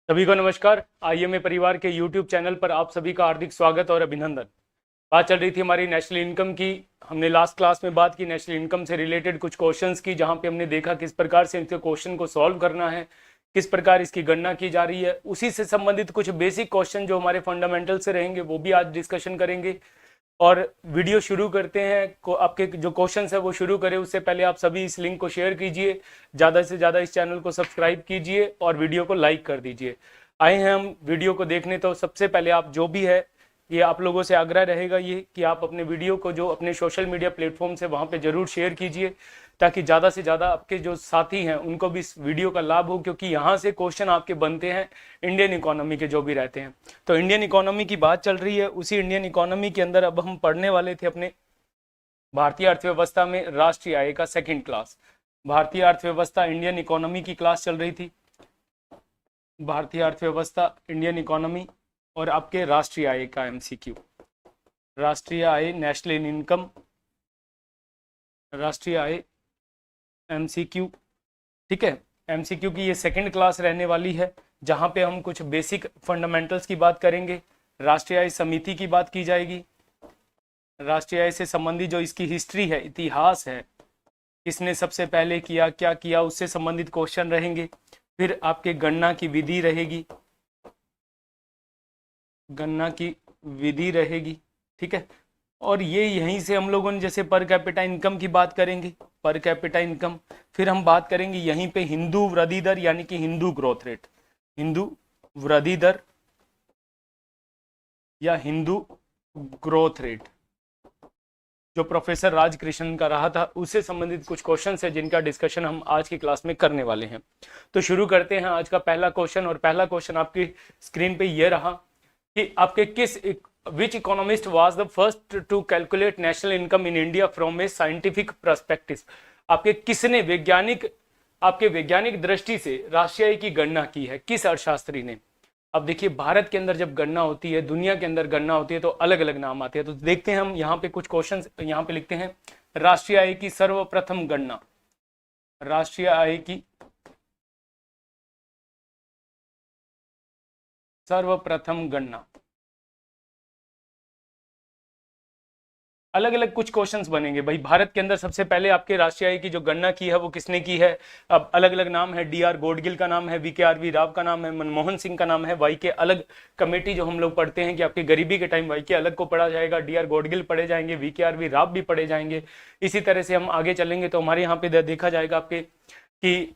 सभी को नमस्कार। आईएमए परिवार के यूट्यूब चैनल पर आप सभी का हार्दिक स्वागत और अभिनंदन। बात चल रही थी हमारी नेशनल इनकम की। हमने लास्ट क्लास में बात की नेशनल इनकम से रिलेटेड कुछ क्वेश्चंस की, जहां पे हमने देखा किस प्रकार से इसके क्वेश्चन को सॉल्व करना है, किस प्रकार इसकी गणना की जा रही है। उसी से संबंधित कुछ बेसिक क्वेश्चन जो हमारे फंडामेंटल से रहेंगे वो भी आज डिस्कशन करेंगे। और वीडियो शुरू करते हैं को आपके जो क्वेश्चन है वो शुरू करें उससे पहले आप सभी इस लिंक को शेयर कीजिए, ज़्यादा से ज़्यादा इस चैनल को सब्सक्राइब कीजिए और वीडियो को लाइक कर दीजिए। आए हैं हम वीडियो को देखने, तो सबसे पहले आप जो भी है, ये आप लोगों से आग्रह रहेगा ये कि आप अपने वीडियो को जो अपने सोशल मीडिया प्लेटफॉर्म से वहाँ पे जरूर शेयर कीजिए, ताकि ज़्यादा से ज़्यादा आपके जो साथी हैं उनको भी इस वीडियो का लाभ हो, क्योंकि यहाँ से क्वेश्चन आपके बनते हैं इंडियन इकोनॉमी के जो भी रहते हैं। तो इंडियन इकोनॉमी की बात चल रही है, उसी इंडियन इकोनॉमी के अंदर अब हम पढ़ने वाले थे अपने भारतीय अर्थव्यवस्था में राष्ट्रीय आय का सेकेंड क्लास। भारतीय अर्थव्यवस्था इंडियन इकोनॉमी की क्लास चल रही थी, भारतीय अर्थव्यवस्था इंडियन इकोनॉमी और आपके राष्ट्रीय आय का एमसीक्यू, राष्ट्रीय आय नेशनल इनकम, राष्ट्रीय आय एमसीक्यू। ठीक है, एमसीक्यू की ये सेकंड क्लास रहने वाली है, जहां पे हम कुछ बेसिक फंडामेंटल्स की बात करेंगे। राष्ट्रीय आय समिति की बात की जाएगी, राष्ट्रीय आय से संबंधित जो इसकी हिस्ट्री है, इतिहास है, किसने सबसे पहले किया, क्या किया, उससे संबंधित क्वेश्चन रहेंगे। फिर आपके गणना की विधि रहेगी, गणना की विधि रहेगी। ठीक है, और ये यहीं से हम लोगों ने जैसे पर कैपिटा इनकम की बात करेंगे, पर कैपिटा इनकम। फिर हम बात करेंगे यहीं पे हिंदू वृद्धि दर यानी कि हिंदू ग्रोथ रेट, हिंदू वृद्धि दर या हिंदू ग्रोथ रेट, जो प्रोफेसर राजकृष्णन का रहा था, उससे संबंधित कुछ क्वेश्चन है जिनका डिस्कशन हम आज की क्लास में करने वाले हैं। तो शुरू करते हैं आज का पहला क्वेश्चन। और पहला क्वेश्चन आपकी स्क्रीन पे ये रहा कि आपके which economist was the first to calculate national income in India from a scientific perspective? आपके किसने आपके वैज्ञानिक दृष्टि से राष्ट्रीय आय की गणना की है, किस अर्थशास्त्री ने? अब देखिए, भारत के अंदर जब गणना होती है, दुनिया के अंदर गणना होती है, तो अलग अलग नाम आते हैं। तो देखते हैं हम यहाँ पे कुछ क्वेश्चन, यहाँ पे लिखते हैं राष्ट्रीय आय की सर्वप्रथम गणना, राष्ट्रीय आय की सर्वप्रथम गणना। अलग अलग कुछ क्वेश्चंस बनेंगे भाई। भारत के अंदर सबसे पहले आपके राष्ट्रीय आय की जो गणना की है वो किसने की है? अब अलग अलग नाम है, डीआर गोडगिल का नाम है, वीकेआरवी राव का नाम है, मनमोहन सिंह का नाम है। वाई के अलग कमेटी जो हम लोग पढ़ते हैं कि आपकी गरीबी के टाइम वाई के अलग को पढ़ा जाएगा, डीआर गोडगिल पढ़े जाएंगे, वीकेआरवी राव भी पढ़े जाएंगे। इसी तरह से हम आगे चलेंगे तो हमारे यहाँ पे देखा जाएगा आपके कि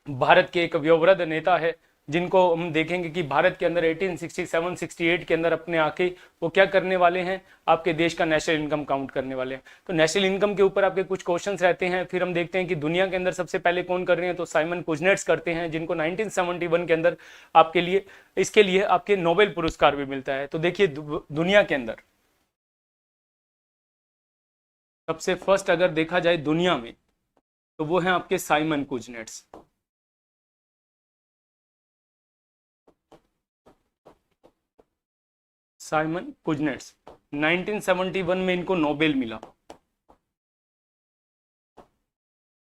भारत के एक वयोवृद्ध नेता है, जिनको हम देखेंगे कि भारत के अंदर 1867-68 के अंदर अपने आके वो क्या करने वाले हैं, आपके देश का नेशनल इनकम काउंट करने वाले हैं। तो नेशनल इनकम के ऊपर आपके कुछ क्वेश्चंस रहते हैं। फिर हम देखते हैं कि दुनिया के अंदर सबसे पहले कौन कर रहे हैं, तो साइमन कुजनेट्स करते हैं, जिनको 1971 के अंदर आपके लिए इसके लिए आपके नोबेल पुरस्कार भी मिलता है। तो देखिए, दुनिया के अंदर सबसे फर्स्ट अगर देखा जाए दुनिया में, तो वो है आपके साइमन कुजनेट्स। साइमन कुजनेट्स 1971 में इनको नोबेल मिला।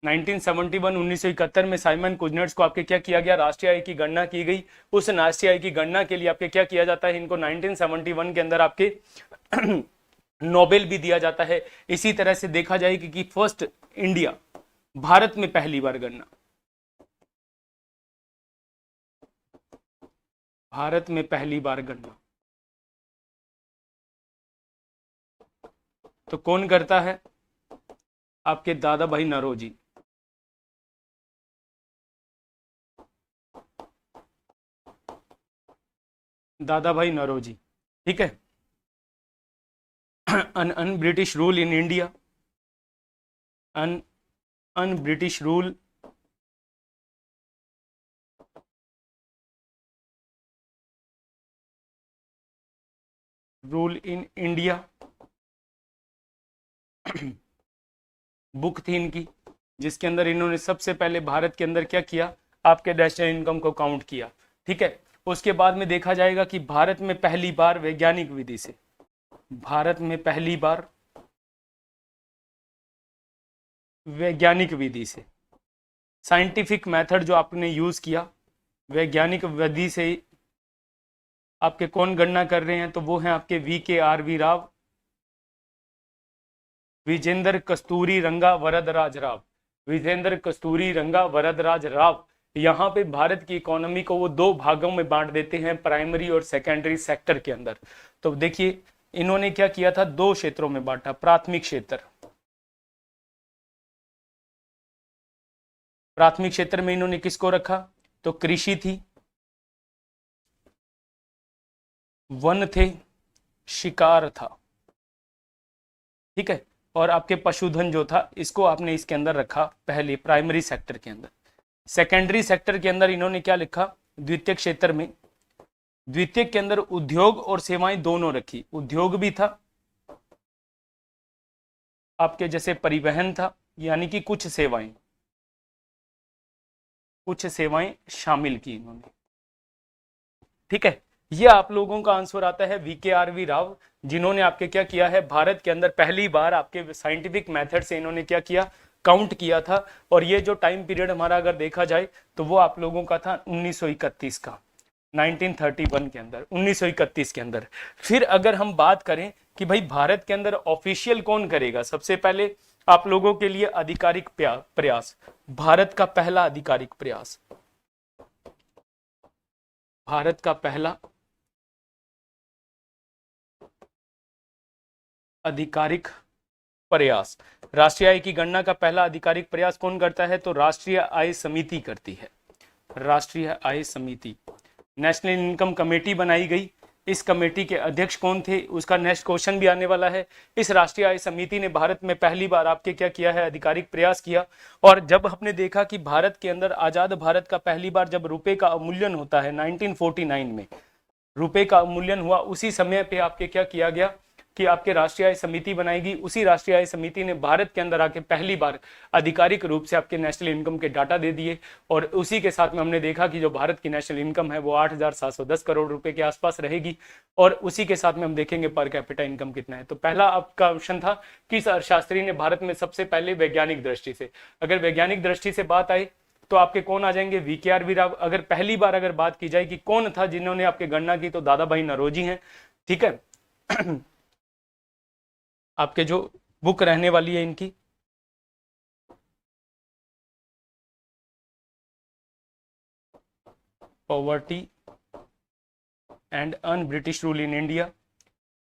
1971 में साइमन कुजनेट्स को आपके क्या किया गया, राष्ट्रीय आय की गणना की गई। उस राष्ट्रीय आय की गणना के लिए आपके क्या किया जाता है, इनको 1971 के अंदर आपके नोबेल भी दिया जाता है। इसी तरह से देखा जाए कि फर्स्ट इंडिया, भारत में पहली बार गणना, भारत में पहली बार गणना तो कौन करता है, आपके दादा भाई नौरोजी। दादा भाई नौरोजी। ठीक है, un British rule in India, un British rule in India book थी इनकी, जिसके अंदर इन्होंने सबसे पहले भारत के अंदर क्या किया, आपके नेशनल इनकम को काउंट किया। ठीक है, उसके बाद में देखा जाएगा कि भारत में पहली बार वैज्ञानिक विधि से, भारत में पहली बार वैज्ञानिक विधि से, साइंटिफिक मेथड जो आपने यूज किया, वैज्ञानिक विधि से आपके कौन गणना कर रहे हैं, तो वो हैं आपके VKRV राव, विजेंद्र कस्तूरी रंगा वरदराज राव, विजेंद्र कस्तूरी रंगा वरदराज राव। यहाँ पे भारत की इकोनॉमी को वो दो भागों में बांट देते हैं, प्राइमरी और सेकेंडरी सेक्टर के अंदर। तो देखिए इन्होंने क्या किया था, दो क्षेत्रों में बांटा, प्राथमिक क्षेत्र, प्राथमिक क्षेत्र में इन्होंने किसको रखा, तो कृषि थी, वन थे, शिकार था, ठीक है, और आपके पशुधन जो था इसको आपने इसके अंदर रखा पहले प्राइमरी सेक्टर के अंदर। सेकेंडरी सेक्टर के अंदर इन्होंने क्या लिखा, द्वितीय क्षेत्र में, द्वितीय के अंदर उद्योग और सेवाएं दोनों रखी, उद्योग भी था, आपके जैसे परिवहन था, यानी कि कुछ सेवाएं शामिल की इन्होंने, ठीक है। ये आप लोगों का आंसर आता है VKRV राव, जिन्होंने आपके क्या किया है, भारत के अंदर पहली बार आपके साइंटिफिक मेथड से इन्होंने क्या किया, काउंट किया था। और ये जो टाइम पीरियड हमारा अगर देखा जाए तो वो आप लोगों का था 1931 का, 1931 के अंदर, 1931 के अंदर। फिर अगर हम बात करें कि भाई भारत के अंदर ऑफिशियल कौन करेगा, सबसे पहले आप लोगों के लिए आधिकारिक प्रयास, भारत का पहला आधिकारिक प्रयास, भारत का पहला आधिकारिक प्रयास, राष्ट्रीय आय की गणना का पहला आधिकारिक प्रयास कौन करता है, तो राष्ट्रीय आय समिति करती है, राष्ट्रीय आय समिति। नेशनल इनकम कमेटी बनाई गई, इस कमेटी के अध्यक्ष कौन थे, उसका नेक्स्ट क्वेश्चन भी आने वाला है। इस राष्ट्रीय आय समिति ने भारत में पहली बार आपके क्या किया है, आधिकारिक प्रयास किया। और जब हमने देखा कि भारत के अंदर, आजाद भारत का पहली बार जब रुपए का अवमूल्यन होता है 1949 में, रुपए का अवमूल्यन हुआ, उसी समय पे आपके क्या किया गया कि आपके राष्ट्रीय आय समिति बनाएगी। उसी राष्ट्रीय आय समिति ने भारत के अंदर आके पहली बार आधिकारिक रूप से आपके नेशनल इनकम के डाटा दे दिए। और उसी के साथ में हमने देखा कि जो भारत की नेशनल इनकम है वो 8,710 करोड़ रुपए के आसपास रहेगी। और उसी के साथ में हम देखेंगे पर कैपिटा इनकम कितना है। तो पहला आपका ऑप्शन था किस अर्थशास्त्री ने भारत में सबसे पहले वैज्ञानिक दृष्टि से, अगर वैज्ञानिक दृष्टि से बात आई तो आपके कौन आ जाएंगे, VKRV राव। अगर पहली बार अगर बात की जाए कि कौन था जिन्होंने आपके गणना की, तो दादा भाई नौरोजी हैं, ठीक है। आपके जो बुक रहने वाली है इनकी, poverty and un British rule in India.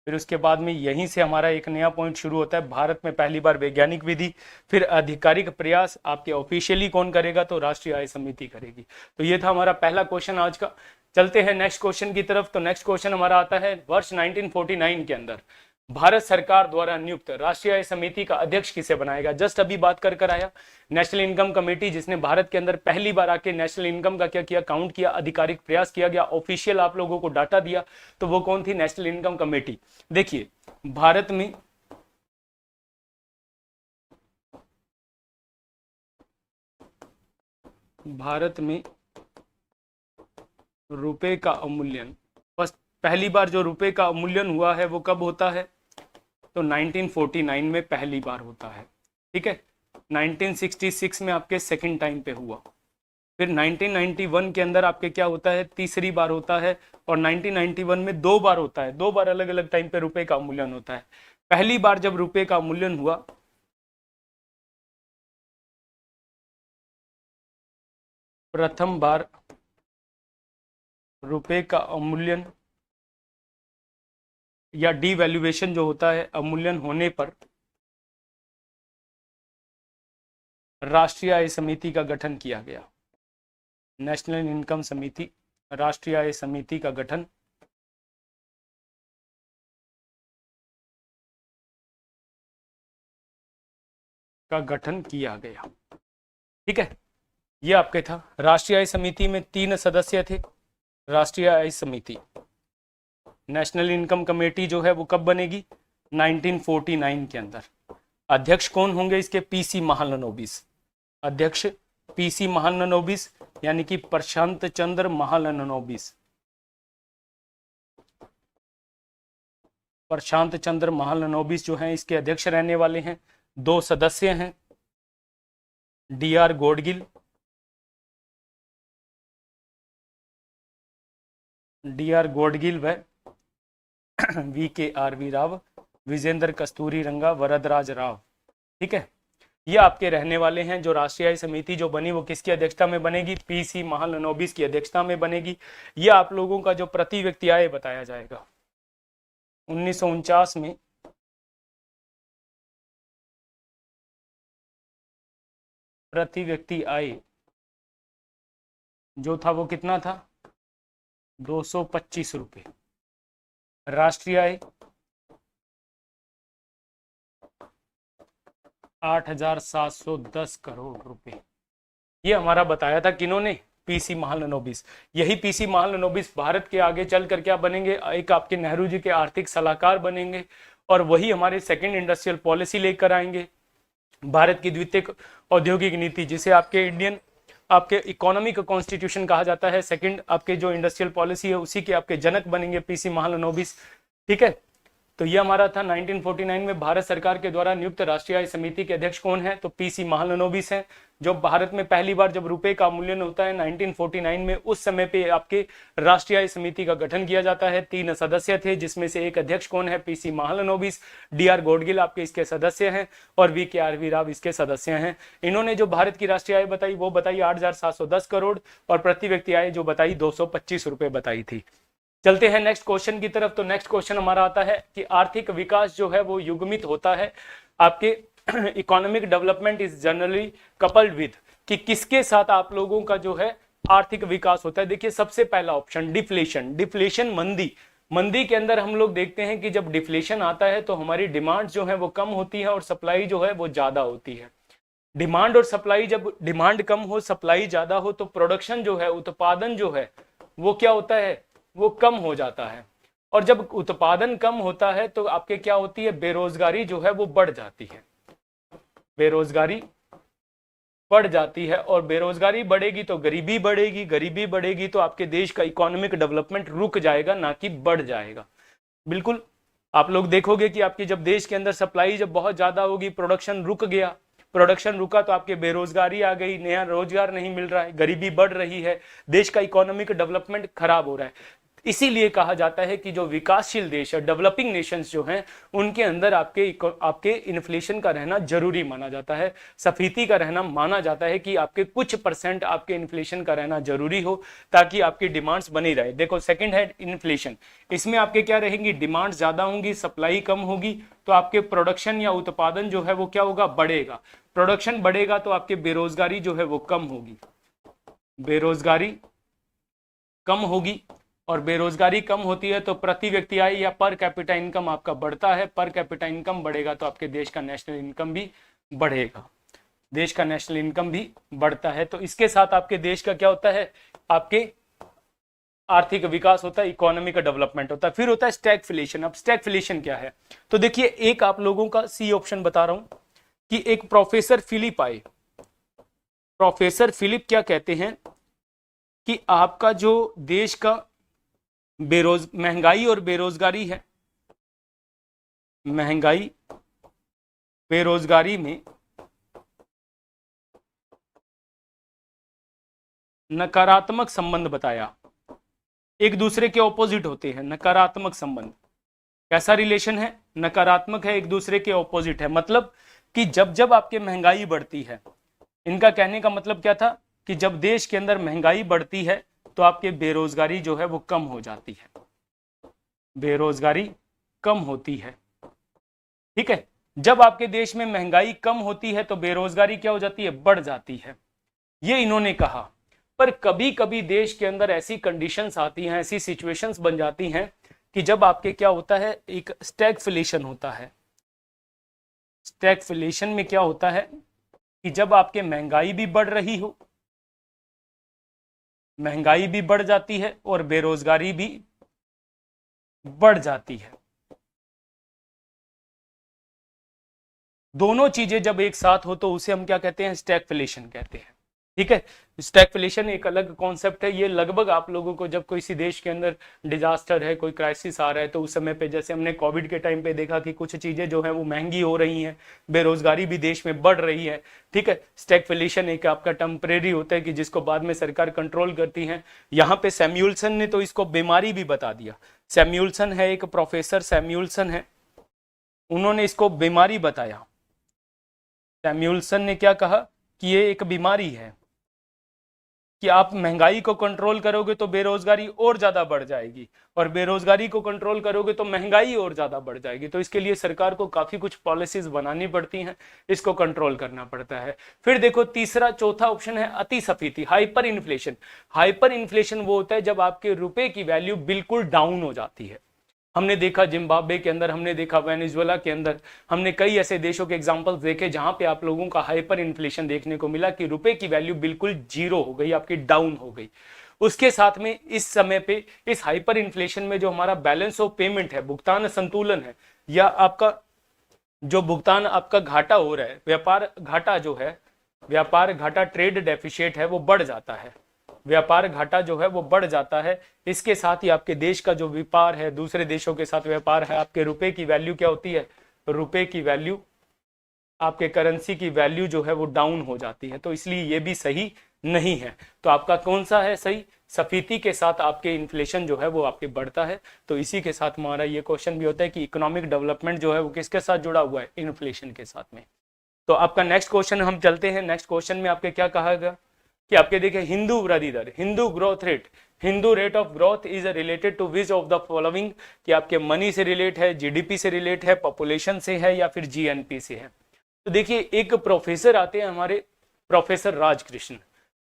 फिर उसके बाद में यहीं से हमारा एक नया पॉइंट शुरू होता है, भारत में पहली बार वैज्ञानिक विधि। फिर आधिकारिक प्रयास आपके ऑफिशियली कौन करेगा, तो राष्ट्रीय आय समिति करेगी। तो ये था हमारा पहला क्वेश्चन आज का। चलते हैं नेक्स्ट क्वेश्चन की तरफ। तो नेक्स्ट क्वेश्चन हमारा आता है वर्ष 1949 के अंदर भारत सरकार द्वारा नियुक्त राष्ट्रीय आय समिति का अध्यक्ष किसे बनाएगा। जस्ट अभी बात कर आया, नेशनल इनकम कमेटी, जिसने भारत के अंदर पहली बार आके नेशनल इनकम का क्या किया, काउंट किया, आधिकारिक प्रयास किया गया, ऑफिशियल आप लोगों को डाटा दिया। तो वो कौन थी, नेशनल इनकम कमेटी। देखिए भारत में रुपए का अवमूल्यन, बस पहली बार जो रुपए का अवमूल्यन हुआ है वो कब होता है, तो 1949 में पहली बार होता है, ठीक है। 1966 में आपके सेकंड टाइम पे हुआ। फिर 1991 के अंदर आपके क्या होता है, तीसरी बार होता है। और 1991 में दो बार होता है, दो बार अलग अलग टाइम पे रुपए का अवमूल्यन होता है। पहली बार जब रुपए का अवमूल्यन हुआ, प्रथम बार रुपए का अवमूल्यन या डीवैल्यूएशन जो होता है, अवमूल्यन होने पर राष्ट्रीय आय समिति का गठन किया गया। नेशनल इनकम समिति, राष्ट्रीय आय समिति का गठन किया गया, ठीक है। ये आपके था। राष्ट्रीय आय समिति में 3 सदस्य थे। राष्ट्रीय आय समिति, नेशनल इनकम कमेटी जो है वो कब बनेगी, 1949 के अंदर। अध्यक्ष कौन होंगे इसके, PC महालनोबिस। अध्यक्ष PC महालनोबिस, यानी कि प्रशांत चंद्र महालनोबिस। प्रशांत चंद्र महालनोबिस जो हैं इसके अध्यक्ष रहने वाले हैं। 2 सदस्य हैं, DR गोडगिल डी.आर. गोडगिल व वी.के.आर.वी. राव, विजेंद्र कस्तूरी रंगा, वरदराज राव। ठीक है, ये आपके रहने वाले हैं। जो राष्ट्रीय समिति जो बनी वो किसकी अध्यक्षता में बनेगी? पीसी महालनोबिस की अध्यक्षता में बनेगी। ये आप लोगों का जो प्रति व्यक्ति आय बताया जाएगा। 1949 में प्रति व्यक्ति आय जो था वो कितना था? 225 रुपये। राष्ट्रीय आय 8,710 करोड़ रुपए। ये हमारा बताया था किन्होंने? पीसी महालनोबिस। यही पीसी महालनोबिस भारत के आगे चलकर क्या बनेंगे? एक आपके नेहरू जी के आर्थिक सलाहकार बनेंगे और वही हमारे सेकंड इंडस्ट्रियल पॉलिसी लेकर आएंगे। भारत की द्वितीय औद्योगिक नीति, जिसे आपके इंडियन आपके इकोनॉमिक कॉन्स्टिट्यूशन कहा जाता है, सेकंड आपके जो इंडस्ट्रियल पॉलिसी है उसी के आपके जनक बनेंगे पीसी महालनोबिस। ठीक है, तो ये हमारा था 1949 में भारत सरकार के द्वारा नियुक्त राष्ट्रीय आय समिति के अध्यक्ष कौन है? तो पीसी महालनोबिस हैं। जो भारत में पहली बार जब रुपए का मूल्यन होता है 1949 में, उस समय पे आपके राष्ट्रीय आय समिति का गठन किया जाता है। 3 सदस्य थे, जिसमें से एक अध्यक्ष कौन है? पीसी महालनोबिस। डी.आर. गोडगिल आपके इसके सदस्य हैं और वी.के.आर.वी. राव इसके सदस्य हैं। इन्होंने जो भारत की राष्ट्रीय आय बताई वो बताई 8,710 करोड़ और प्रति व्यक्ति आय जो बताई 225 रुपए बताई थी। चलते हैं नेक्स्ट क्वेश्चन की तरफ। तो नेक्स्ट क्वेश्चन हमारा आता है कि आर्थिक विकास जो है वो युग्मित होता है आपके economic development is generally coupled with, कि किसके साथ आप लोगों का जो है आर्थिक विकास होता है। देखिए सबसे पहला ऑप्शन डिफ्लेशन। डिफ्लेशन मंदी। मंदी के अंदर हम लोग देखते हैं कि जब डिफ्लेशन आता है तो हमारी डिमांड जो है वो कम होती है और सप्लाई जो है वो ज्यादा होती है। डिमांड और सप्लाई, जब डिमांड कम हो सप्लाई ज्यादा हो तो प्रोडक्शन जो है, उत्पादन जो है वो क्या होता है? वो कम हो जाता है। और जब उत्पादन कम होता है तो आपके क्या होती है? बेरोजगारी जो है वो बढ़ जाती है। बेरोजगारी बढ़ जाती है और बेरोजगारी बढ़ेगी तो गरीबी बढ़ेगी, गरीबी बढ़ेगी तो आपके देश का इकोनॉमिक डेवलपमेंट रुक जाएगा, ना कि बढ़ जाएगा। बिल्कुल आप लोग देखोगे कि आपकी जब देश के अंदर सप्लाई जब बहुत ज्यादा होगी, प्रोडक्शन रुक गया, प्रोडक्शन रुका तो आपके बेरोजगारी आ गई, नया रोजगार नहीं मिल रहा है, गरीबी बढ़ रही है, देश का इकोनॉमिक डेवलपमेंट खराब हो रहा है। इसीलिए कहा जाता है कि जो विकासशील देश है, डेवलपिंग नेशंस जो हैं, उनके अंदर आपके इन्फ्लेशन का रहना जरूरी माना जाता है, स्फीति का रहना माना जाता है कि आपके कुछ परसेंट आपके इन्फ्लेशन का रहना जरूरी हो ताकि आपकी डिमांड्स बनी रहे। देखो सेकंड है इन्फ्लेशन, इसमें आपके क्या रहेंगी? डिमांड ज्यादा होंगी, सप्लाई कम होगी, तो आपके प्रोडक्शन या उत्पादन जो है वो क्या होगा? बढ़ेगा। प्रोडक्शन बढ़ेगा तो आपके बेरोजगारी जो है वो कम होगी, बेरोजगारी कम होगी और बेरोजगारी कम होती है तो प्रति व्यक्ति आय या पर कैपिटा इनकम आपका बढ़ता है। पर कैपिटा इनकम बढ़ेगा तो आपके देश का नेशनल इनकम भी बढ़ेगा, देश का नेशनल इनकम भी बढ़ता है। तो इसके साथ आपके देश का क्या होता है? आपके आर्थिक विकास होता है, इकोनॉमिक डेवलपमेंट होता है। फिर होता है स्टैगफ्लेशन। अब स्टैगफ्लेशन क्या है? तो देखिए एक आप लोगों का सी ऑप्शन बता रहा हूं कि एक प्रोफेसर फिलिप आए। प्रोफेसर फिलिप क्या कहते हैं कि आपका जो देश का महंगाई और बेरोजगारी है, महंगाई बेरोजगारी में नकारात्मक संबंध बताया, एक दूसरे के ऑपोजिट होते हैं। नकारात्मक संबंध कैसा रिलेशन है? नकारात्मक है, एक दूसरे के ऑपोजिट है। मतलब कि जब जब आपके महंगाई बढ़ती है, इनका कहने का मतलब क्या था कि जब देश के अंदर महंगाई बढ़ती है तो आपके बेरोजगारी जो है वो कम हो जाती है, बेरोजगारी कम होती है। ठीक है, जब आपके देश में महंगाई कम होती है तो बेरोजगारी क्या हो जाती है? बढ़ जाती है। ये इन्होंने कहा। पर कभी कभी देश के अंदर ऐसी कंडीशंस आती हैं, ऐसी सिचुएशंस बन जाती हैं कि जब आपके क्या होता है? एक स्टैगफ्लेशन होता है। स्टैगफ्लेशन में क्या होता है कि जब आपके महंगाई भी बढ़ रही हो, महंगाई भी बढ़ जाती है और बेरोजगारी भी बढ़ जाती है, दोनों चीजें जब एक साथ हो तो उसे हम क्या कहते हैं? स्टैगफ्लेशन कहते हैं। ठीक है। स्टैगफ्लेशन एक अलग कॉन्सेप्ट है, ये लगभग आप लोगों को जब किसी देश के अंदर डिजास्टर है, कोई क्राइसिस आ रहा है, तो उस समय पे जैसे हमने कोविड के टाइम पे देखा कि कुछ चीजें जो है वो महंगी हो रही हैं, बेरोजगारी भी देश में बढ़ रही है। ठीक है, स्टैगफ्लेशन एक आपका टेम्परेरी होता है कि जिसको बाद में सरकार कंट्रोल करती है। यहाँ पे सैमुअल्सन ने तो इसको बीमारी भी बता दिया। सैमुअल्सन है एक प्रोफेसर, सैमुअल्सन है, उन्होंने इसको बीमारी बताया। सैमुअल्सन ने क्या कहा कि ये एक बीमारी है, कि आप महंगाई को कंट्रोल करोगे तो बेरोजगारी और ज्यादा बढ़ जाएगी, और बेरोजगारी को कंट्रोल करोगे तो महंगाई और ज्यादा बढ़ जाएगी। तो इसके लिए सरकार को काफी कुछ पॉलिसीज बनानी पड़ती हैं, इसको कंट्रोल करना पड़ता है। फिर देखो तीसरा चौथा ऑप्शन है अतिस्फीति, हाइपर इन्फ्लेशन। हाइपर इन्फ्लेशन वो होता है जब आपके रुपए की वैल्यू बिल्कुल डाउन हो जाती है। हमने देखा जिम्बाब्वे के अंदर, हमने देखा वेनेजुएला के अंदर, हमने कई ऐसे देशों के एग्जांपल्स देखे जहां पे आप लोगों का हाइपर इन्फ्लेशन देखने को मिला कि रुपए की वैल्यू बिल्कुल जीरो हो गई, आपकी डाउन हो गई। उसके साथ में इस समय पे इस हाइपर इन्फ्लेशन में जो हमारा बैलेंस ऑफ पेमेंट है, भुगतान संतुलन है, या आपका जो भुगतान आपका घाटा हो रहा है, व्यापार घाटा जो है, व्यापार घाटा ट्रेड डेफिशिएट है, वो बढ़ जाता है। व्यापार घाटा जो है वो बढ़ जाता है। इसके साथ ही आपके देश का जो व्यापार है, दूसरे देशों के साथ व्यापार है, आपके रुपए की वैल्यू क्या होती है, रुपए की वैल्यू, आपके करेंसी की वैल्यू जो है वो डाउन हो जाती है। तो इसलिए ये भी सही नहीं है। तो आपका कौन सा है सही, स्फीति के साथ आपके इन्फ्लेशन जो है वो आपके बढ़ता है। तो इसी के साथ हमारा ये क्वेश्चन भी होता है कि इकोनॉमिक डेवलपमेंट जो है वो किसके साथ जुड़ा हुआ है, इन्फ्लेशन के साथ में। तो आपका नेक्स्ट क्वेश्चन हम चलते हैं। नेक्स्ट क्वेश्चन में आपके क्या कहा गया कि आपके देखिए हिंदू वृद्धि दर, Hindu growth rate, Hindu rate of growth is related to which of the following, कि आपके मनी से रिलेट है, जीडीपी से रिलेट है, पॉपुलेशन से है, या फिर जीएनपी से है। तो देखिए एक प्रोफेसर आते हैं हमारे, प्रोफेसर राजकृष्ण।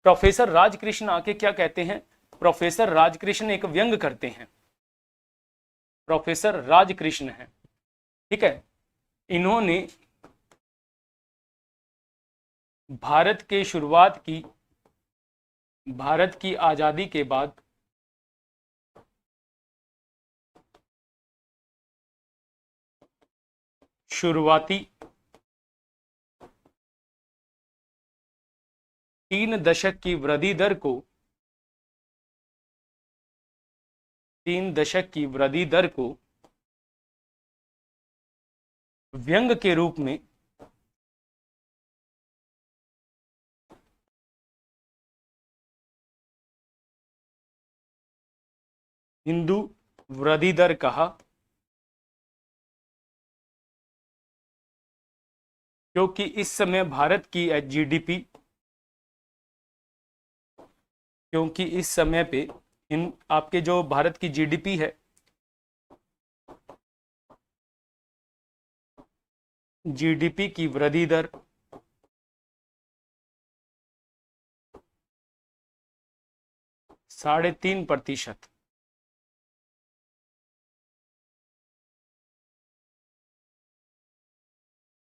प्रोफेसर राजकृष्ण आके क्या कहते हैं, प्रोफेसर राजकृष्ण एक व्यंग करते हैं। प्रोफेसर राजकृष्ण है, ठीक है, इन्होंने भारत के शुरुआत की, भारत की आजादी के बाद शुरुआती 3 दशक की वृद्धि दर को, 3 दशक की वृद्धि दर को व्यंग के रूप में हिंदू वृद्धि दर कहा, क्योंकि इस समय भारत की जीडीपी, क्योंकि इस समय पे इन आपके जो भारत की जीडीपी है, जीडीपी की वृद्धि दर 3.5%,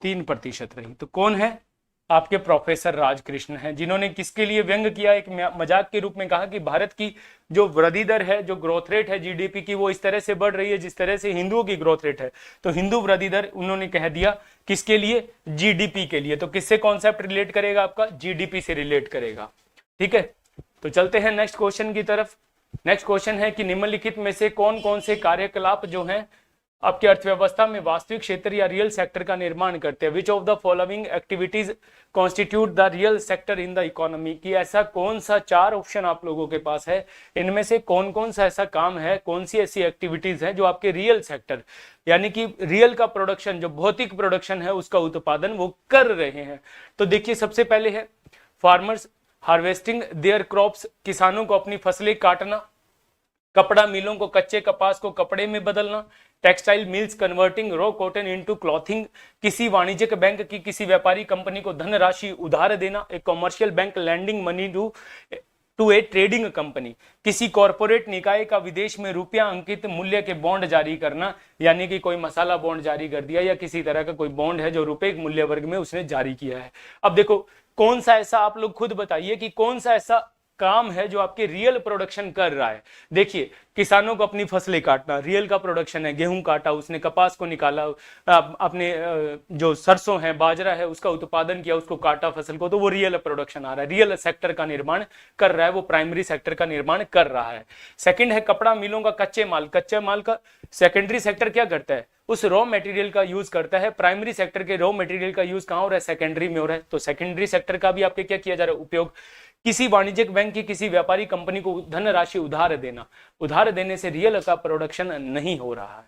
3% रही। तो कौन है, आपके प्रोफेसर राजकृष्ण हैं, जिन्होंने किसके लिए व्यंग किया, एक मजाक के रूप में कहा कि भारत की जो वृद्धि दर है, जो ग्रोथ रेट है जीडीपी की, वो इस तरह से बढ़ रही है जिस तरह से हिंदुओं की ग्रोथ रेट है। तो हिंदू वृद्धि दर उन्होंने कह दिया किसके लिए, जीडीपी के लिए। तो किससे कॉन्सेप्ट रिलेट करेगा आपका, जीडीपी से रिलेट करेगा। ठीक है, तो चलते हैं नेक्स्ट क्वेश्चन की तरफ। नेक्स्ट क्वेश्चन है कि निम्नलिखित में से कौन कौन से कार्यकलाप जो हैं आपकी अर्थव्यवस्था में वास्तविक क्षेत्र या रियल सेक्टर का निर्माण करते हैं। विच of the following activities constitute the real sector in the economy, की ऐसा कौन सा, 4 ऑप्शन आप लोगों के पास है, इनमें से कौन कौन सा ऐसा काम है, कौन सी ऐसी एक्टिविटीज है जो आपके रियल सेक्टर यानी कि रियल का प्रोडक्शन, जो भौतिक प्रोडक्शन है उसका उत्पादन वो कर रहे हैं। तो देखिए सबसे पहले है फार्मर्स हार्वेस्टिंग देयर क्रॉप्स, किसानों को अपनी फसलें काटना, कपड़ा मिलों को कच्चे कपास को कपड़े में बदलना, textile mills converting raw cotton into clothing, किसी वाणिज्यिक बैंक की किसी व्यापारी कंपनी को धनराशि उधार देना, एक commercial bank lending money to a trading company, किसी कॉरपोरेट निकाय का विदेश में रुपया अंकित मूल्य के बॉन्ड जारी करना, यानी कि कोई मसाला बॉन्ड जारी कर दिया या किसी तरह का कोई बॉन्ड है जो रुपए के मूल्य वर्ग में उसने जारी किया है। अब देखो कौन सा ऐसा, आप लोग खुद बताइए कि कौन सा ऐसा काम है जो आपके रियल प्रोडक्शन कर रहा है। देखिए किसानों को अपनी फसलें काटना रियल का प्रोडक्शन है, गेहूं काटा, उसने कपास को निकाला, अपने जो सरसों है, बाजरा है, उसका उत्पादन किया, उसको काटा फसल को, तो वो रियल प्रोडक्शन आ रहा है, रियल सेक्टर का निर्माण कर रहा है, वो प्राइमरी सेक्टर का निर्माण कर रहा है। सेकंड है कपड़ा मिलों का कच्चे माल का सेकेंडरी सेक्टर क्या करता है, उस रॉ मटेरियल का यूज करता है। प्राइमरी सेक्टर के रॉ मटेरियल का यूज कहां हो रहा है, सेकेंडरी में हो रहा है। तो सेकेंडरी सेक्टर का भी आपके क्या किया जा रहा है, उपयोग। किसी वाणिज्यिक बैंक की किसी व्यापारी कंपनी को धनराशि उधार देना, उधार देने से रियल का प्रोडक्शन नहीं हो रहा है।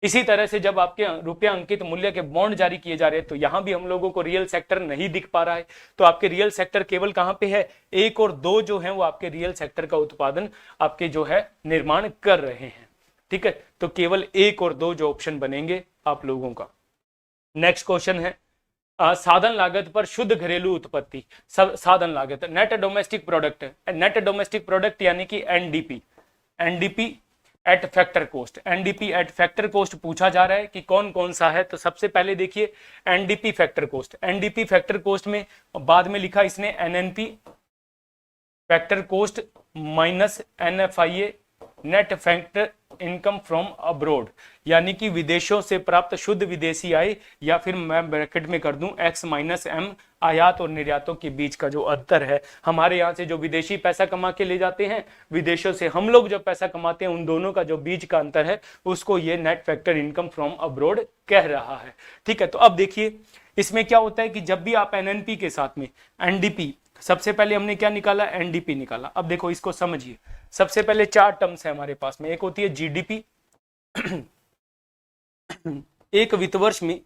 इसी तरह से जब आपके रुपया अंकित मूल्य के बॉन्ड जारी किए जा रहे हैं तो यहां भी हम लोगों को रियल सेक्टर नहीं दिख पा रहा है। तो आपके रियल सेक्टर केवल कहां पे है, 1 और 2 जो है वो आपके रियल सेक्टर का उत्पादन आपके जो है निर्माण कर रहे हैं। ठीक है, तो केवल 1 और 2 जो ऑप्शन बनेंगे आप लोगों का। नेक्स्ट क्वेश्चन है साधन लागत पर शुद्ध घरेलू उत्पत्ति। साधन लागत net domestic product, net domestic product यानी कि NDP, NDP at factor cost, NDP at factor cost पूछा जा रहा है कि कौन कौन सा है। तो सबसे पहले देखिए NDP factor cost, NDP factor cost में बाद में लिखा इसने NNP factor cost minus NFIA net factor income from abroad, यानी कि विदेशों से प्राप्त शुद्ध विदेशी आय, या फिर मैं ब्रैकेट में कर दूं x माइनस एम, आयात और निर्यातों के बीच का जो अंतर है। हमारे यहाँ से जो विदेशी पैसा कमा के ले जाते हैं, विदेशों से हम लोग जो पैसा कमाते हैं, उन दोनों का जो बीच का अंतर है उसको ये net factor income from abroad कह रहा है। ठीक है, तो अब देखिए इसमें क्या होता है कि जब भी आप एनएनपी के साथ में एनडीपी, सबसे पहले हमने क्या निकाला, एनडीपी निकाला। अब देखो इसको समझिए, सबसे पहले 4 टर्म्स है हमारे पास में। एक होती है जीडीपी, एक वित्त वर्ष में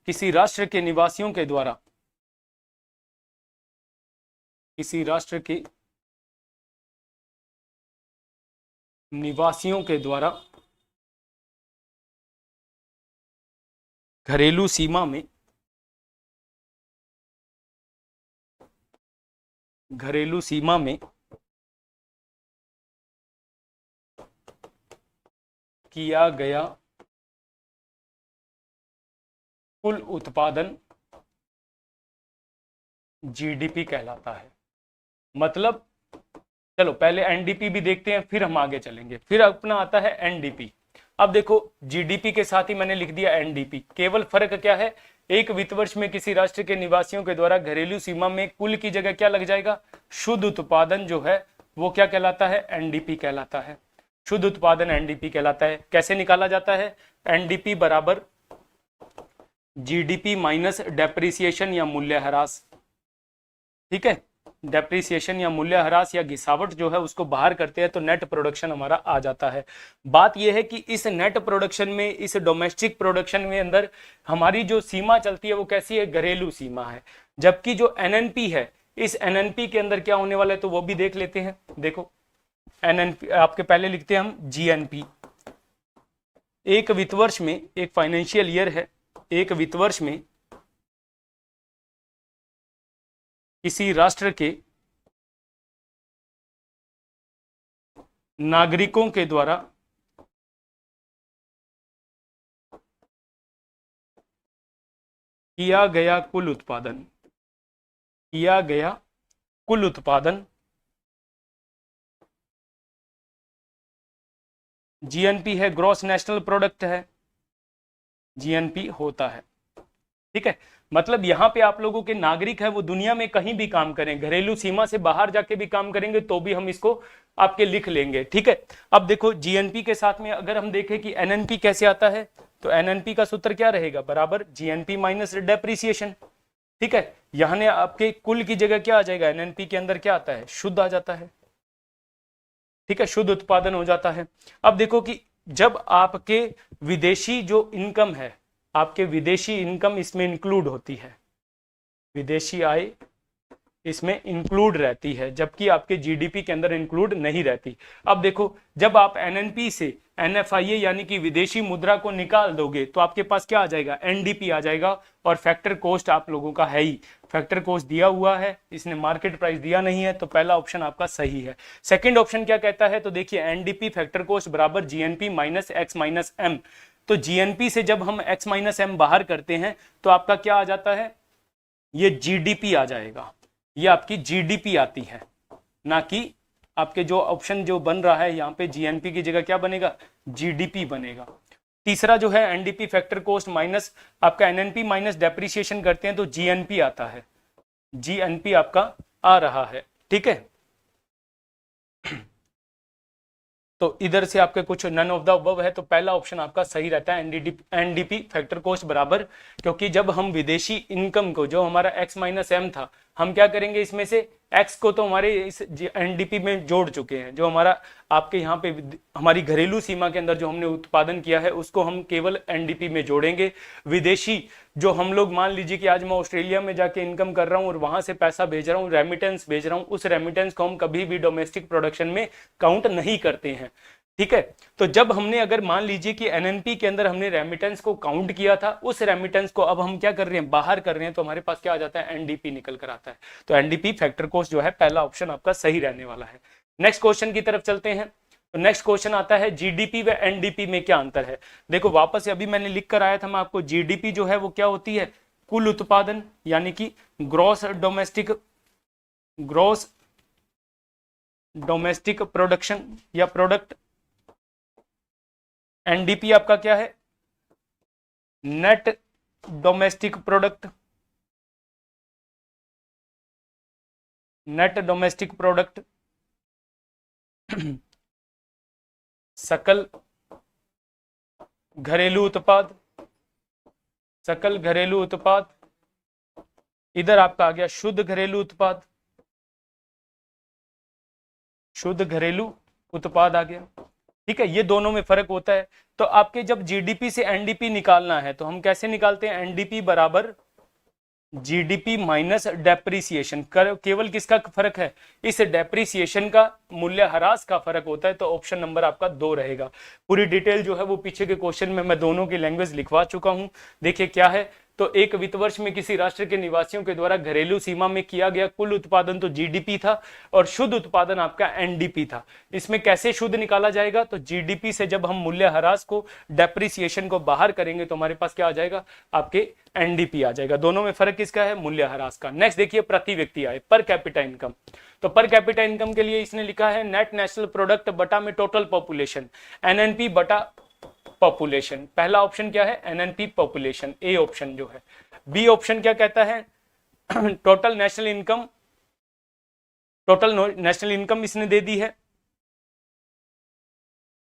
किसी राष्ट्र के निवासियों के द्वारा, किसी राष्ट्र के निवासियों के द्वारा घरेलू सीमा में, घरेलू सीमा में किया गया कुल उत्पादन जीडीपी कहलाता है। मतलब चलो पहले एनडीपी भी देखते हैं, फिर हम आगे चलेंगे। फिर अपना आता है एनडीपी। अब देखो जीडीपी के साथ ही मैंने लिख दिया एनडीपी। केवल फर्क क्या है, एक वित्त वर्ष में किसी राष्ट्र के निवासियों के द्वारा घरेलू सीमा में कुल की जगह क्या लग जाएगा, शुद्ध उत्पादन जो है वो क्या कहलाता है, एनडीपी कहलाता है। शुद्ध उत्पादन एनडीपी कहलाता है। कैसे निकाला जाता है, एनडीपी बराबर जीडीपी माइनस डेप्रिसिएशन या मूल्यह्रास। ठीक है, डेप्रिसिएशन या मूल्यह्रास या घिसावट जो है उसको बाहर करते हैं तो नेट प्रोडक्शन हमारा आ जाता है। बात यह है कि इस नेट प्रोडक्शन में, इस डोमेस्टिक प्रोडक्शन में अंदर हमारी जो सीमा चलती है वो कैसी है, घरेलू सीमा है। जबकि जो एनएनपी है, इस एनएनपी के अंदर क्या होने वाला है तो वो भी देख लेते हैं। देखो एनएनपी आपके पहले लिखते हैं हम जीएनपी। एक वित्त वर्ष में, एक फाइनेंशियल ईयर है, एक वित्त वर्ष में किसी राष्ट्र के नागरिकों के द्वारा किया गया कुल उत्पादन, किया गया कुल उत्पादन जीएनपी है, ग्रॉस नेशनल प्रोडक्ट है, जीएनपी होता है। ठीक है, मतलब यहां पे आप लोगों के नागरिक है वो दुनिया में कहीं भी काम करें, घरेलू सीमा से बाहर जाके भी काम करेंगे तो भी हम इसको आपके लिख लेंगे। ठीक है, अब देखो जीएनपी के साथ में अगर हम देखें कि एनएनपी कैसे आता है, तो एनएनपी का सूत्र क्या रहेगा, बराबर जीएनपी माइनस डेप्रिसिएशन। ठीक है, यहां आपके कुल की जगह क्या आ जाएगा, एनएनपी के अंदर क्या आता है, शुद्ध आ जाता है। ठीक है, शुद्ध उत्पादन हो जाता है। अब देखो कि जब आपके विदेशी जो इनकम है, आपके विदेशी इनकम इसमें इंक्लूड होती है, विदेशी आय इसमें इंक्लूड रहती है, जबकि आपके जीडीपी के अंदर इंक्लूड नहीं रहती। अब देखो जब आप एनएनपी से एनएफआईए यानी कि विदेशी मुद्रा को निकाल दोगे तो आपके पास क्या आ जाएगा, एनडीपी आ जाएगा। और फैक्टर कॉस्ट आप लोगों का है ही, फैक्टर कॉस्ट दिया हुआ है, इसने मार्केट प्राइस दिया नहीं है, तो पहला ऑप्शन आपका सही है। सेकंड ऑप्शन क्या कहता है, तो देखिए एनडीपी फैक्टर कॉस्ट बराबर GNP minus X minus M. तो जीएनपी से जब हम x माइनस एम बाहर करते हैं तो आपका क्या आ जाता है, ये जीडीपी आ जाएगा। ये आपकी जीडीपी आती है, ना कि आपके जो ऑप्शन जो बन रहा है यहाँ पे जीएनपी की जगह क्या बनेगा, जीडीपी बनेगा। तीसरा जो है एनडीपी फैक्टर कॉस्ट माइनस आपका एनएनपी माइनस डेप्रिसिएशन करते हैं तो जीएनपी आता है, जीएनपी आपका आ रहा है, ठीक है। तो इधर से आपके कुछ नन ऑफ द अबव है, तो पहला ऑप्शन आपका सही रहता है, एनडीपी फैक्टर कॉस्ट बराबर, क्योंकि जब हम विदेशी इनकम को जो हमारा x माइनस एम था, हम क्या करेंगे इसमें से x को तो हमारे इस एनडीपी में जोड़ चुके हैं, जो हमारा आपके यहाँ पे हमारी घरेलू सीमा के अंदर जो हमने उत्पादन किया है उसको हम केवल एनडीपी में जोड़ेंगे। विदेशी जो हम लोग मान लीजिए कि आज मैं ऑस्ट्रेलिया में जाके इनकम कर रहा हूँ और वहां से पैसा भेज रहा हूँ, रेमिटेंस भेज रहा हूँ, उस रेमिटेंस को हम कभी भी डोमेस्टिक प्रोडक्शन में काउंट नहीं करते हैं, ठीक है। तो जब हमने अगर मान लीजिए कि एनएनपी के अंदर हमने रेमिटेंस को काउंट किया था, उस रेमिटेंस को अब हम क्या कर रहे हैं, बाहर कर रहे हैं, तो हमारे पास क्या आ जाता है, एनडीपी निकल कर आता है। तो एनडीपी फैक्टर कॉस्ट जो है पहला ऑप्शन आपका सही रहने वाला है। नेक्स्ट क्वेश्चन की तरफ चलते हैं। तो नेक्स्ट क्वेश्चन आता है जीडीपी व एनडीपी में क्या अंतर है। देखो वापस से अभी मैंने लिख कर आया था मैं आपको, जीडीपी जो है वो क्या होती है, कुल उत्पादन, यानी कि ग्रॉस डोमेस्टिक प्रोडक्शन या प्रोडक्ट। एनडीपी आपका क्या है, net domestic product, net domestic product, सकल घरेलू उत्पाद, सकल घरेलू उत्पाद। इधर आपका आ गया शुद्ध घरेलू उत्पाद, शुद्ध घरेलू उत्पाद आ गया, ठीक है। ये दोनों में फर्क होता है। तो आपके जब जीडीपी से एनडीपी निकालना है तो हम कैसे निकालते हैं, एनडीपी बराबर जीडीपी माइनस डेप्रिसिएशन। केवल किसका फर्क है, इस डेप्रिसिएशन का, मूल्यह्रास का फर्क होता है। तो ऑप्शन नंबर आपका 2 रहेगा। पूरी डिटेल जो है वो पीछे के क्वेश्चन में मैं दोनों की लैंग्वेज लिखवा चुका हूं। देखिए क्या है, तो एक वित्त वर्ष में किसी राष्ट्र के निवासियों के द्वारा घरेलू सीमा में किया गया कुल उत्पादन तो जीडीपी था, और शुद्ध उत्पादन आपका एनडीपी था। इसमें कैसे शुद्ध निकाला जाएगा, तो जीडीपी से जब हम मूल्यह्रास को, डेप्रिसिएशन को बाहर करेंगे तो हमारे पास क्या आ जाएगा, आपके एनडीपी आ जाएगा। दोनों में फर्क किसका है, मूल्यह्रास का। नेक्स्ट देखिए प्रति व्यक्ति आय, पर कैपिटा इनकम। तो पर कैपिटा इनकम के लिए इसने लिखा है नेट नेशनल प्रोडक्ट बटा में टोटल पॉपुलेशन, एनएनपी बटा पॉपुलेशन। पहला ऑप्शन क्या है, एनएनपी पॉपुलेशन, ए ऑप्शन जो है। बी ऑप्शन क्या कहता है, total national income, total national income इसने दे दी है।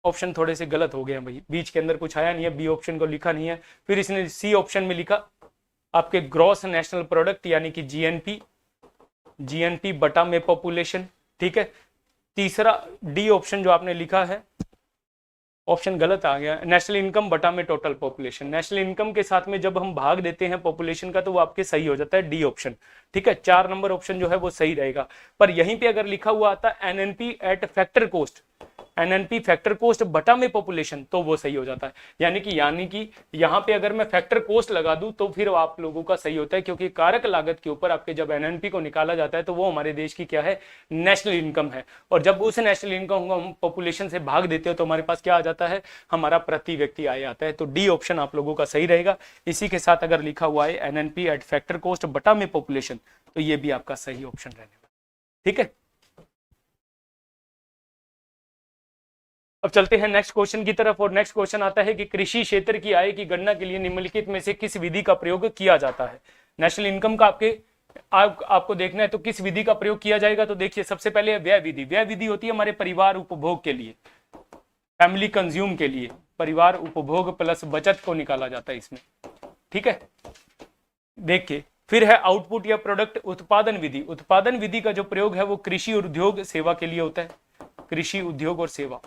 ऑप्शन थोड़े से गलत हो गए भाई, बीच के अंदर कुछ आया नहीं है, बी ऑप्शन को लिखा नहीं है। फिर इसने सी ऑप्शन में लिखा आपके ग्रॉस नेशनल प्रोडक्ट यानी कि जीएनपी, जीएनपी बटा में पॉपुलेशन, ठीक है। तीसरा डी ऑप्शन जो आपने लिखा है, ऑप्शन गलत आ गया, नेशनल इनकम बटा में टोटल पॉपुलेशन। नेशनल इनकम के साथ में जब हम भाग देते हैं पॉपुलेशन का तो वो आपके सही हो जाता है, डी ऑप्शन, ठीक है। 4 नंबर ऑप्शन जो है वो सही रहेगा। पर यहीं पे अगर लिखा हुआ आता NNP eight factor cost, NNP factor cost बटा में पॉपुलेशन, तो वो सही हो जाता है। यानी कि यहाँ पे अगर मैं फैक्टर कॉस्ट लगा दूं तो फिर आप लोगों का सही होता है, क्योंकि कारक लागत के ऊपर आपके जब एनएनपी को निकाला जाता है तो वो हमारे देश की क्या है, नेशनल इनकम है। और जब उस नेशनल इनकम को हम पॉपुलेशन से भाग देते हो तो हमारे पास क्या आ जाता है, हमारा प्रति व्यक्ति आय आता है। तो डी ऑप्शन आप लोगों का सही रहेगा। इसी के साथ अगर लिखा हुआ है एनएनपी एट फैक्टर कॉस्ट बटा में पॉपुलेशन, तो ये भी आपका सही ऑप्शन रहने वाला, ठीक है। अब चलते हैं नेक्स्ट क्वेश्चन की तरफ, और नेक्स्ट क्वेश्चन आता है कि कृषि क्षेत्र की आय की गणना के लिए निम्नलिखित में से किस विधि का प्रयोग किया जाता है। नेशनल इनकम का आपको देखना है तो किस विधि का प्रयोग किया जाएगा। तो देखिए सबसे पहले व्यय विधि। व्यय विधि होती है हमारे परिवार उपभोग के लिए, फैमिली कंज्यूम के लिए, परिवार उपभोग प्लस बचत को निकाला जाता है इसमें, ठीक है। देखिए फिर है आउटपुट या प्रोडक्ट उत्पादन विधि। उत्पादन विधि का जो प्रयोग है वो कृषि उद्योग सेवा के लिए होता है, कृषि उद्योग और सेवा।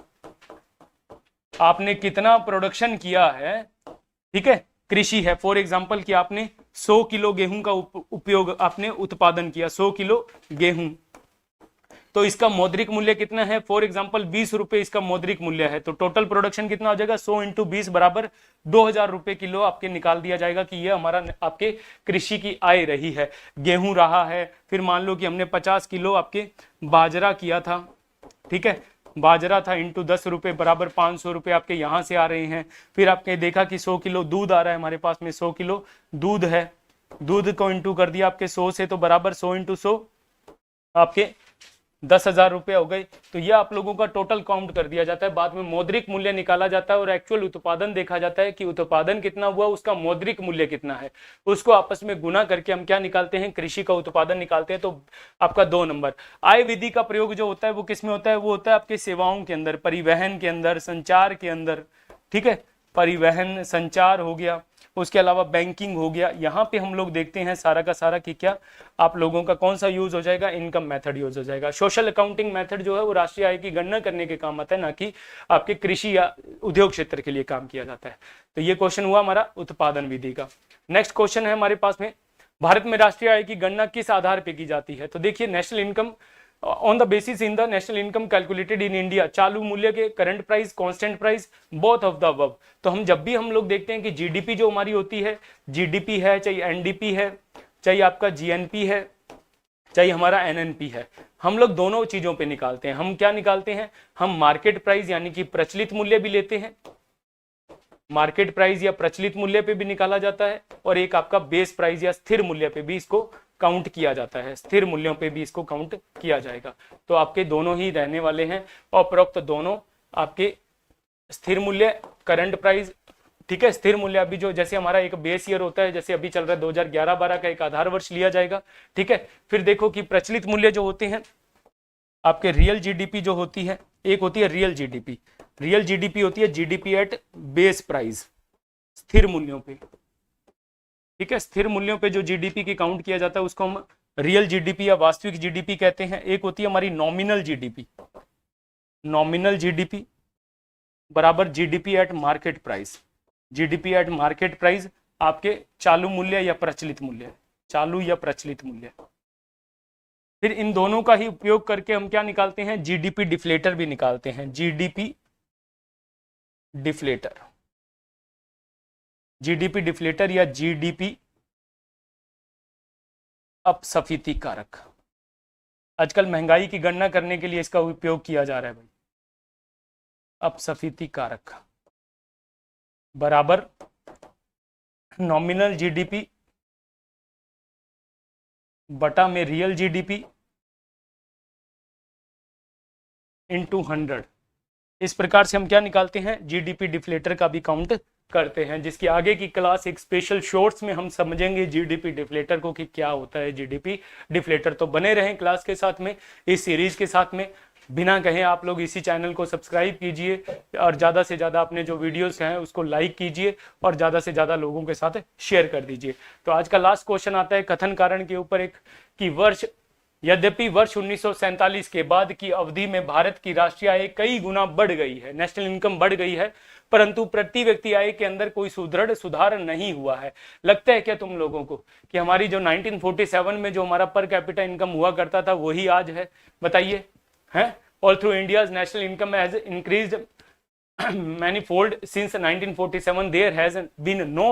आपने कितना प्रोडक्शन किया है, ठीक है, कृषि है। फॉर एग्जांपल कि आपने 100 किलो गेहूं का उपयोग, आपने उत्पादन किया 100 किलो गेहूं, तो इसका मौद्रिक मूल्य कितना है, फॉर एग्जांपल 20 रुपए इसका मौद्रिक मूल्य है। तो टोटल प्रोडक्शन कितना हो जाएगा, 100 × 20 बराबर 2000 रुपए किलो आपके निकाल दिया जाएगा कि ये हमारा आपके कृषि की आय रही है। गेहूं रहा है, फिर मान लो कि हमने 50 किलो आपके बाजरा किया था, ठीक है, बाजरा था इंटू 10 रुपए बराबर 500 रुपए आपके यहां से आ रहे हैं। फिर आपने देखा कि 100 किलो दूध आ रहा है हमारे पास में, 100 किलो दूध है, दूध को इंटू कर दिया आपके 100 से, तो बराबर 100 × 100 आपके 10,000 रुपये हो गए। तो ये आप लोगों का टोटल काउंट कर दिया जाता है। बाद में मौद्रिक मूल्य निकाला जाता है और एक्चुअल उत्पादन देखा जाता है कि उत्पादन कितना हुआ, उसका मौद्रिक मूल्य कितना है, उसको आपस में गुना करके हम क्या निकालते हैं, कृषि का उत्पादन निकालते हैं। तो आपका 2 नंबर। आय विधि का प्रयोग जो होता है वो किस में होता है, वो होता है आपके सेवाओं के अंदर, परिवहन के अंदर, संचार के अंदर, ठीक है, परिवहन संचार हो गया, उसके अलावा बैंकिंग हो गया। यहाँ पे हम लोग देखते हैं सारा का सारा कि क्या आप लोगों का कौन सा यूज हो जाएगा, इनकम मेथड यूज हो जाएगा। सोशल अकाउंटिंग मेथड जो है वो राष्ट्रीय आय की गणना करने के काम आता है, ना कि आपके कृषि या उद्योग क्षेत्र के लिए काम किया जाता है। तो ये क्वेश्चन हुआ हमारा उत्पादन विधि का। नेक्स्ट क्वेश्चन है हमारे पास में, भारत में राष्ट्रीय आय की गणना किस आधार पर की जाती है। तो देखिए, national income on the basis in the national income calculated in India, चालू मूल्य के, current price, constant price, both of the above. तो हम जब भी हम लोग देखते हैं कि जीडीपी जो हमारी होती है, जीडीपी है, चाहे एनडीपी है, चाहे आपका जीएनपी है, चाहे हमारा एनएनपी है, हम लोग दोनों चीजों पे निकालते हैं। हम क्या निकालते हैं, हम मार्केट प्राइस यानी कि प्रचलित मूल्य भी लेते हैं, मार्केट प्राइस या प्रचलित मूल्य पे भी निकाला जाता है, और एक आपका बेस प्राइस या स्थिर मूल्य पे भी इसको काउंट किया जाता है, स्थिर मूल्यों पे भी इसको काउंट किया जाएगा। तो आपके दोनों ही रहने वाले हैं, उपरोक्त दोनों आपके स्थिर मूल्य, करंट प्राइस, ठीक है। स्थिर मूल्य अभी जो जैसे हमारा एक बेस ईयर होता है, जैसे अभी चल रहा है 2011-12 का एक आधार वर्ष लिया जाएगा, ठीक है। फिर देखो कि प्रचलित मूल्य जो होते हैं आपके, रियल जीडीपी जो होती है, एक होती है रियल जीडीपी, रियल जीडीपी होती है जीडीपी एट बेस प्राइस, स्थिर मूल्यों पे, ठीक है। स्थिर मूल्यों पे जो जीडीपी की काउंट किया जाता है उसको हम रियल जीडीपी या वास्तविक जीडीपी कहते हैं। एक होती है हमारी नॉमिनल जीडीपी, नॉमिनल जीडीपी बराबर GDP at market price, GDP at market price आपके चालू मूल्य या प्रचलित मूल्य, चालू या प्रचलित मूल्य। फिर इन दोनों का ही उपयोग करके हम क्या निकालते हैं, जीडीपी डिफ्लेटर भी निकालते हैं, जीडीपी डिफ्लेटर, जीडीपी डिफ्लेटर या जीडीपी अपस्फीति कारक। आजकल महंगाई की गणना करने के लिए इसका उपयोग किया जा रहा है भाई। अपस्फीति कारक बराबर नॉमिनल जीडीपी बटा में रियल जीडीपी इंटू 100। इस प्रकार से हम क्या निकालते हैं, जीडीपी डिफ्लेटर का भी काउंट करते हैं, जिसकी आगे की क्लास एक स्पेशल शॉर्ट्स में हम समझेंगे जीडीपी डिफ्लेटर को कि क्या होता है जीडीपी डिफ्लेटर। तो बने रहें क्लास के साथ में, इस सीरीज के साथ में। बिना कहे आप लोग इसी चैनल को सब्सक्राइब कीजिए और ज़्यादा से ज़्यादा अपने जो वीडियोस हैं उसको लाइक कीजिए और ज़्यादा से ज़्यादा लोगों के साथ शेयर कर दीजिए। तो आज का लास्ट क्वेश्चन आता है कथन कारण के ऊपर, एक कि वर्ष, यद्यपि वर्ष 1947 के बाद की अवधि में भारत की राष्ट्रीय आय कई गुना बढ़ गई है, नेशनल इनकम बढ़ गई है, परंतु प्रति व्यक्ति आय के अंदर कोई सुदृढ़ सुधार नहीं हुआ है। लगता है क्या तुम लोगों को कि हमारी जो 1947 में जो हमारा पर कैपिटा इनकम हुआ करता था वही आज है? बताइए, है? All through India's national income has increased manifold since 1947 there has been no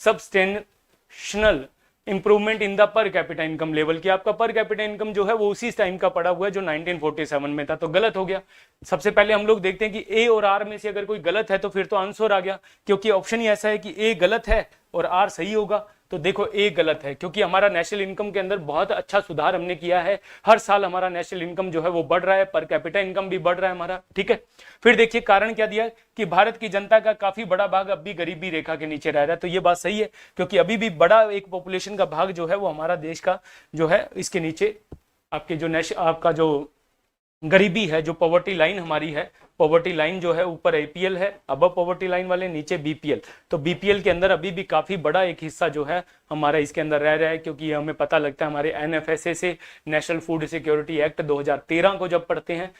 substantial improvement in the per capita income level, की आपका पर कैपिटा इनकम जो है वो उसी टाइम का पड़ा हुआ है जो 1947 में था। तो गलत हो गया। सबसे पहले हम लोग देखते हैं कि ए और आर में से अगर कोई गलत है तो फिर तो आंसर आ गया, क्योंकि ऑप्शन ही ऐसा है कि ए गलत है और आर सही होगा। तो देखो ए गलत है, क्योंकि हमारा नेशनल इनकम के अंदर बहुत अच्छा सुधार हमने किया है। हर साल हमारा नेशनल इनकम जो है वो बढ़ रहा है, पर कैपिटा इनकम भी बढ़ रहा है हमारा, ठीक है। फिर देखिए कारण क्या दिया कि भारत की जनता का काफी बड़ा भाग अब भी गरीबी रेखा के नीचे रह रहा है। तो ये बात सही है, क्योंकि अभी भी बड़ा एक पॉपुलेशन का भाग जो है वो हमारा देश का जो है इसके नीचे आपके जो आपका जो गरीबी है, जो पॉवर्टी लाइन हमारी है, पॉवर्टी लाइन जो है ऊपर एपीएल है, अब पॉवर्टी लाइन वाले नीचे बीपीएल। तो बीपीएल के अंदर अभी भी काफी बड़ा एक हिस्सा जो है हमारा इसके अंदर रह रहा है, क्योंकि हमें पता लगता है हमारे एनएफएसए से, नेशनल फूड सिक्योरिटी एक्ट 2013 को जब पढ़ते हैं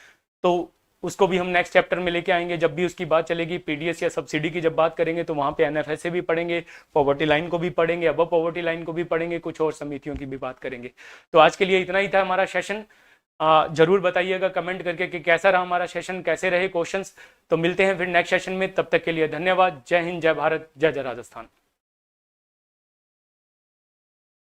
तो उसको भी हम नेक्स्ट चैप्टर में लेके आएंगे। जब भी उसकी बात चलेगी पीडीएस या सब्सिडी की जब बात करेंगे तो वहां पे एनएफएसए भी पढ़ेंगे, पॉवर्टी लाइन को भी पढ़ेंगे, अब पॉवर्टी लाइन को भी पढ़ेंगे, कुछ और समितियों की भी बात करेंगे। तो आज के लिए इतना ही था हमारा सेशन। जरूर बताइएगा कमेंट करके कि कैसा रहा हमारा सेशन, कैसे रहे क्वेश्चंस। तो मिलते हैं फिर नेक्स्ट सेशन में, तब तक के लिए धन्यवाद। जय हिंद, जय भारत, जय जय राजस्थान।